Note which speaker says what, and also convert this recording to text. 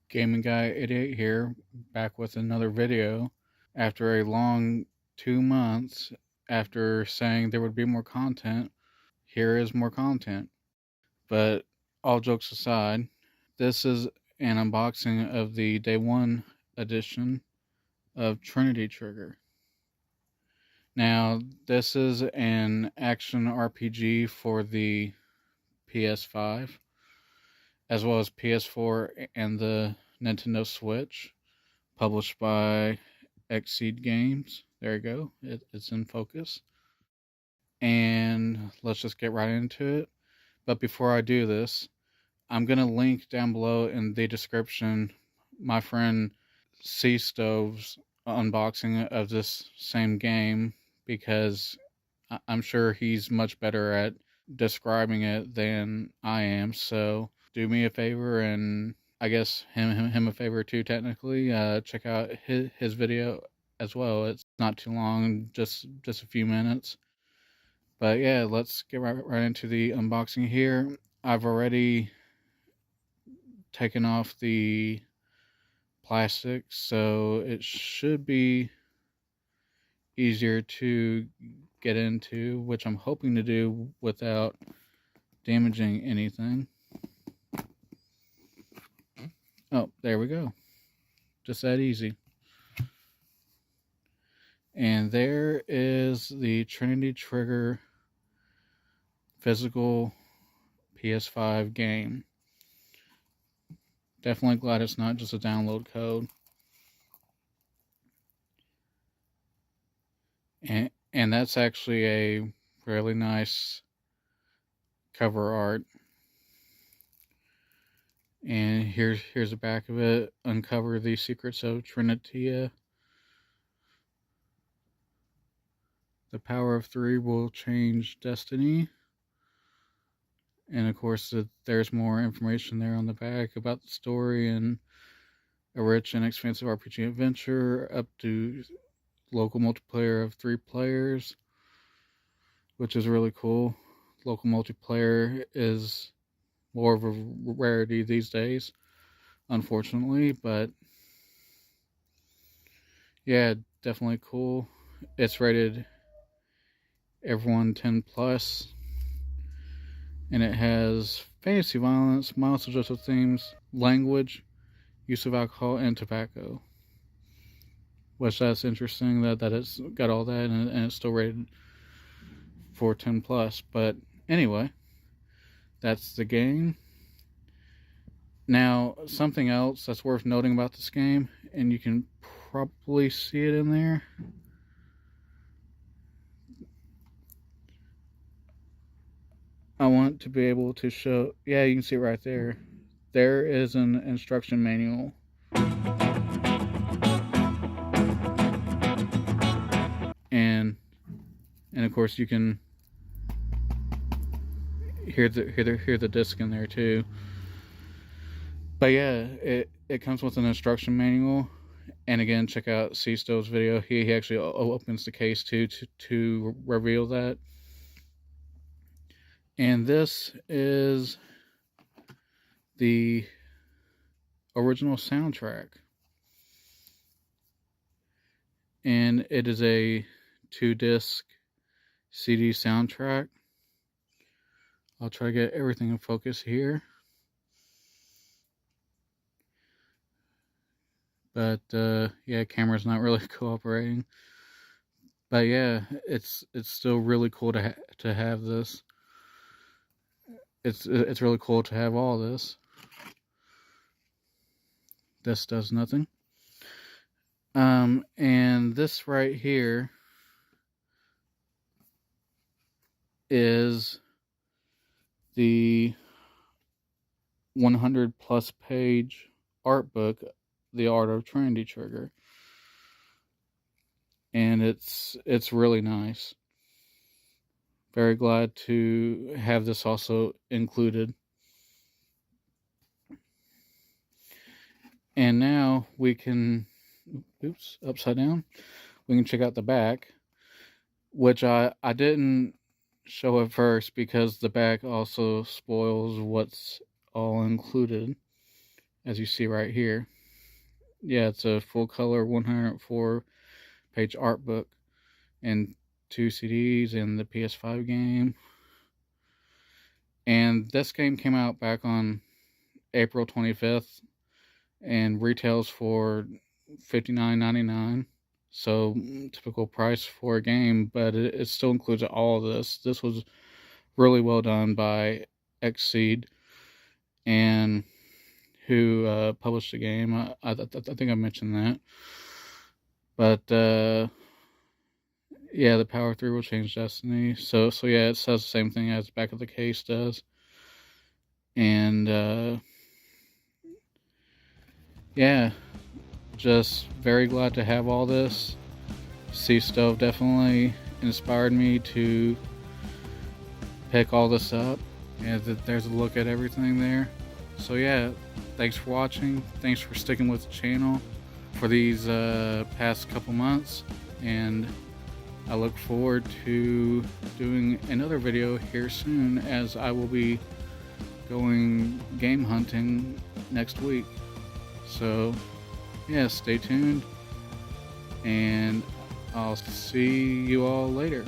Speaker 1: Gaming Guy Idiot here, back with another video. After a long 2 months, after saying there would be more content, here is more content. But all jokes aside, this is an unboxing of the Day 1 edition of Trinity Trigger. Now, this is an action RPG for the PS5, as well as PS4 and the Nintendo Switch, published by Exceed Games. There you go. It's in focus. And let's just get right into it. But before I do this, I'm going to link down below in the description my friend Sea Stove's unboxing of this same game, because I'm sure he's much better at describing it than I am. So do me a favor, and I guess him a favor too, technically. Check out his video as well. It's not too long, just a few minutes. But yeah, let's get right into the unboxing here. I've already taken off the plastic, so it should be easier to get into, which I'm hoping to do without damaging anything. Oh, there we go. Just that easy. And there is the Trinity Trigger physical PS5 game. Definitely glad it's not just a download code. And that's actually a really nice cover art. And here's the back of it. Uncover the secrets of Trinitia. The power of 3 will change destiny. And of course, there's more information there on the back about the story and a rich and expansive RPG adventure up to local multiplayer of 3 players, which is really cool. Local multiplayer is more of a rarity these days, unfortunately, but yeah, definitely cool. It's rated everyone 10 plus, and it has fantasy violence, mild suggestive themes, language, use of alcohol, and tobacco. Which that's interesting that it's got all that and it's still rated for 10 plus. But anyway, that's the game. Now, something else that's worth noting about this game, and you can probably see it in there. I want to be able to show, yeah, you can see it right there. There is an instruction manual. And of course you can hear the disc in there too. But yeah, it comes with an instruction manual. And again, check out Sea Stove's video. He actually opens the case too to reveal that. And this is the original soundtrack. And it is a 2-disc CD soundtrack. I'll try to get everything in focus here. But yeah, camera's not really cooperating. But yeah, it's still really cool to have this. It's really cool to have all this. This does nothing. And this right here is the 100 plus page art book, The Art of Trinity Trigger. And it's really nice. Very glad to have this also included. And now we can, oops, upside down. We can check out the back, which I didn't show at first because the back also spoils what's all included. as you see right here. Yeah, it's a full color 104-page art book and 2 CDs and the PS5 game. And this game came out back on April 25th and retails for $59.99. So typical price for a game, but it still includes all of this. This was really well done by Xseed, and who published the game. I think I mentioned that. But yeah, the Power 3 will change destiny. So yeah, it says the same thing as the back of the case does. And yeah, just very glad to have all this. Sea Stove definitely inspired me to pick all this up. And there's a look at everything there. So yeah, thanks for watching. Thanks for sticking with the channel for these past couple months. And I look forward to doing another video here soon, as I will be going game hunting next week. So yeah, stay tuned, and I'll see you all later.